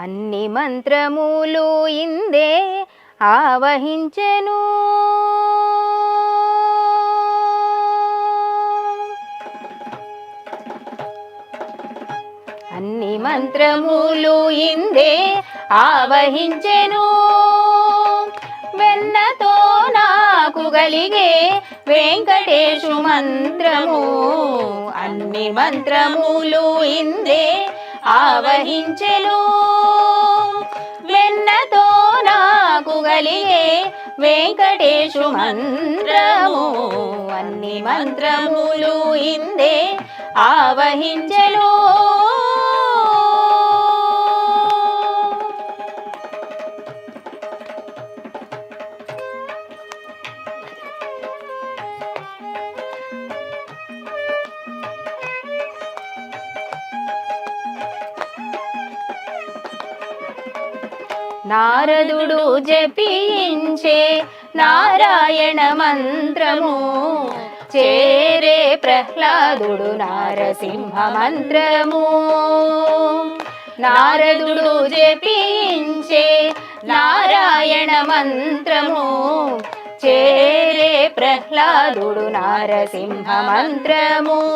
అన్ని మంత్రములు ఇందే ఆవహించెను. అన్ని మంత్రములు ఇందే ఆవహించెను. వెన్నతో నాకు గలిగే వెంకటేశు మంత్రము. అన్ని మంత్రములు ఇందే ఆవహించెను. వెన్నతో నాకు గలిగే వెంకటేశు మంత్రము. అన్ని మంత్రములు ఇందే ఆవహించెను. నారదుడు జపించే నారాయణ మంత్రము. చేరే ప్రహ్లాదుడు నారసింహ మంత్రము. నారదుడు జపించే నారాయణ మంత్రము. చేరే ప్రహ్లాదుడు నారసింహ మంత్రము.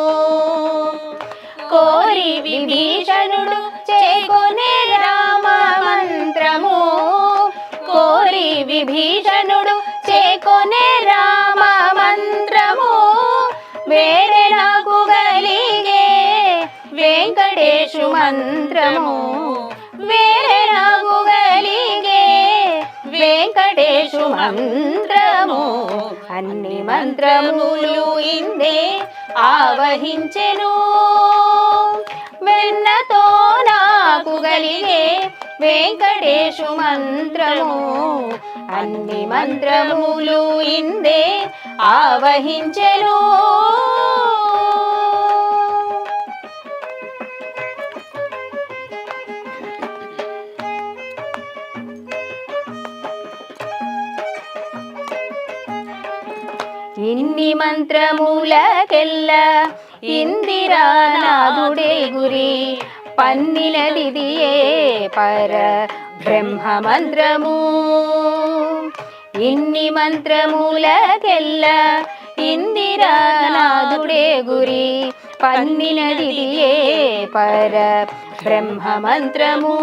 కోరి విభీషణుడు చేకొనే రామ మంత్రము. కోరి విభీషణుడు చేకొనే రామ మంత్రము. వేరే నాకు గలిగే వెంకటేశు మంత్రము. వేరే నాకు గలిగే వెంకటేశు మంత్రము. అన్ని మంత్రములు ఇందే ఆవహించెను. వెన్నతో నాకు గలిగే వెంకటేశు మంత్రము. అన్ని మంత్రములు ఇందే ఆవహించెను. ఇన్ని మంత్రములకెల్ల ఇందిరానాథుడే గురి. పన్నినదిదియే పర బ్రహ్మ మంత్రము. ఇన్ని మంత్రములకెల్ల ఇందిరానాథుడే గురి. పన్నినదిదియే పర బ్రహ్మ మంత్రము.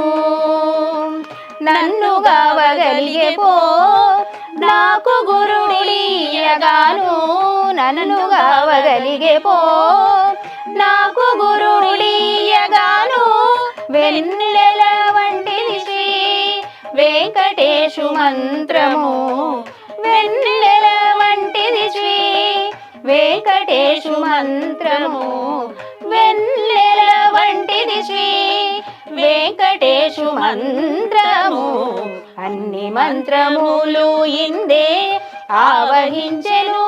నన్ను గావగలిగే పో నాకు గురుడియగాను. నన్ను గావగలిగే పో నాకు గురుడియగాను. వెన్నెల వంటిది శ్రీ వెంకటేశు మంత్రము. వెన్నెల వంటిది శ్రీ వెంకటేశు మంత్రము. వెన్నెల వంటిది శ్రీ వెంకటేశు మంత్రము. అన్ని మంత్రములు ఇందే ఆవహించెను.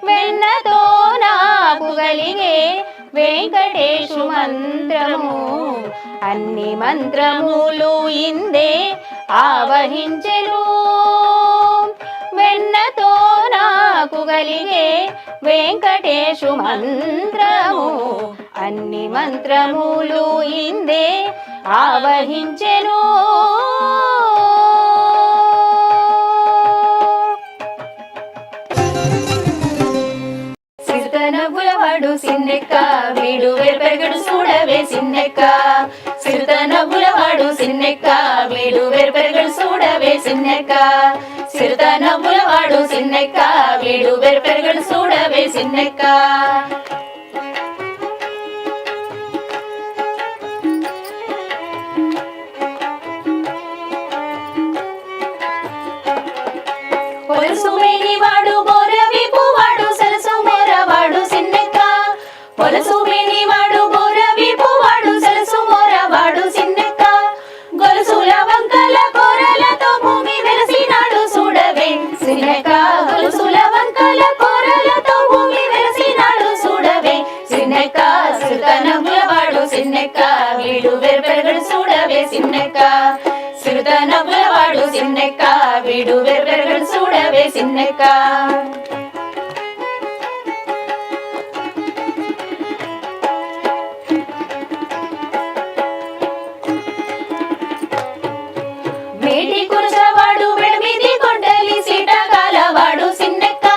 వెన్నతో నాకు గలిగే వెంకటేశు మంత్రము. అన్ని మంత్రములు ఇందే ఆవహించెను. వెన్నతో నాకు గలిగే వెంకటేశు మంత్రము. అన్ని మంత్రములు ఇందే ఆవహించెను. సిరితనవ్వులవాడు సిన్నెక్క వీడు వెరపెరగడు చూడవే సిన్నెక్క. సిరితనవ్వులవాడు సిన్నెక్క వీడు వెరపెరగడు చూడవే సిన్నెక్క. సిరితనవ్వులవాడు సిన్నెక్క వీడు వెరపెరగడు చూడవే సిన్నెక్క. పొలసుమేని వాడు బోరవీపు వాడు సరసు మోరవాడు సిన్నెక్క. పొలసుమేని వాడు బోరవీపు వాడు సరసు మోరవాడు సిన్నెక్క. గొలుసుల వంకల కోరలతో భూమి వెలసినాడు చూడవే సిన్నెక్క. గొలుసుల వంకల కోరలతో భూమి వెలసినాడు చూడవే సిన్నెక్క. సిరితనవ్వులవాడు సిన్నెక్క వీడు వెరపెరగడు చూడవే సిన్నెక్క. సిరితనవ్వులవాడు సిన్నెక్క వీడు వెరపెరగడు చూడవే సిన్నెక్క. మేటి కురచవాడు మెడమిది కొండలి సీటకాలవాడు సిన్నెక్క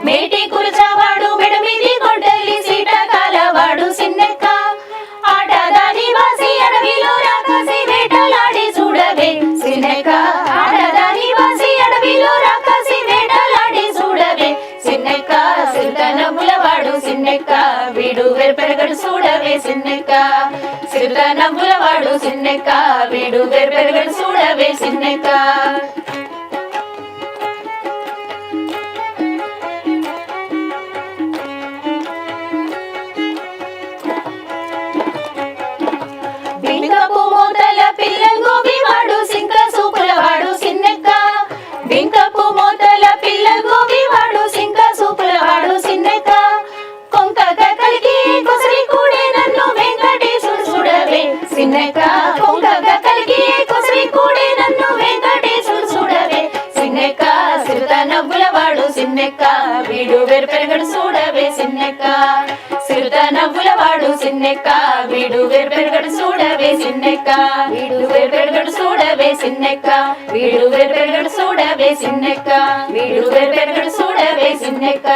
మేటి కురచవాడు మెడమిది కొండలి సీటకాలవాడు సిన్నెక్క ఆటదాని వాసి అడవిలో రాకాసి వేటలాడి చూడవే సిన్నెక్క ఆటదాని వాసి అడవిలో రాకాసి వేటలాడి చూడవే సిన్నెక్క సిరితనములవాడు సిన్నెక్క వీడు వెరపెరగడు చూడవే సిన్నెక్క సిరితనములవాడు సిన్నెక్క వీడు వెరపెరగడు చూడవే సిన్నెక్క బింకపు మోతల పిల్లంగోబి వాడు సింక సూపులవాడు సిన్నెక్క బింకపు మోతల పిల్లంగోబి వాడు సింక సూపులవాడు సిన్నెక్క కొంక కలిగి కొసరి కూడే నన్ను వెంకటేశుడు చూడవే సిన్నెక్క కొంక కలిగి కొసరి కూడే నన్ను వెంకటేశుడు చూడవే సిన్నెక్క సిరితనవ్వులవాడు సిన్నెక్క వీడు వెరపెరగడు చూడవే సిన్నెక్క సిరితనవ్వులవాడు సిన్నెక్క వీడు వెరపెరగడు చూడవే సిన్నెక్క వీడు వెరపెరగడు చూడవే సిన్నెక్క వీడు వెరపెరగడు చూడవే సిన్నెక్క వీడు వెరపెరగడు చూడవే సిన్నెక్క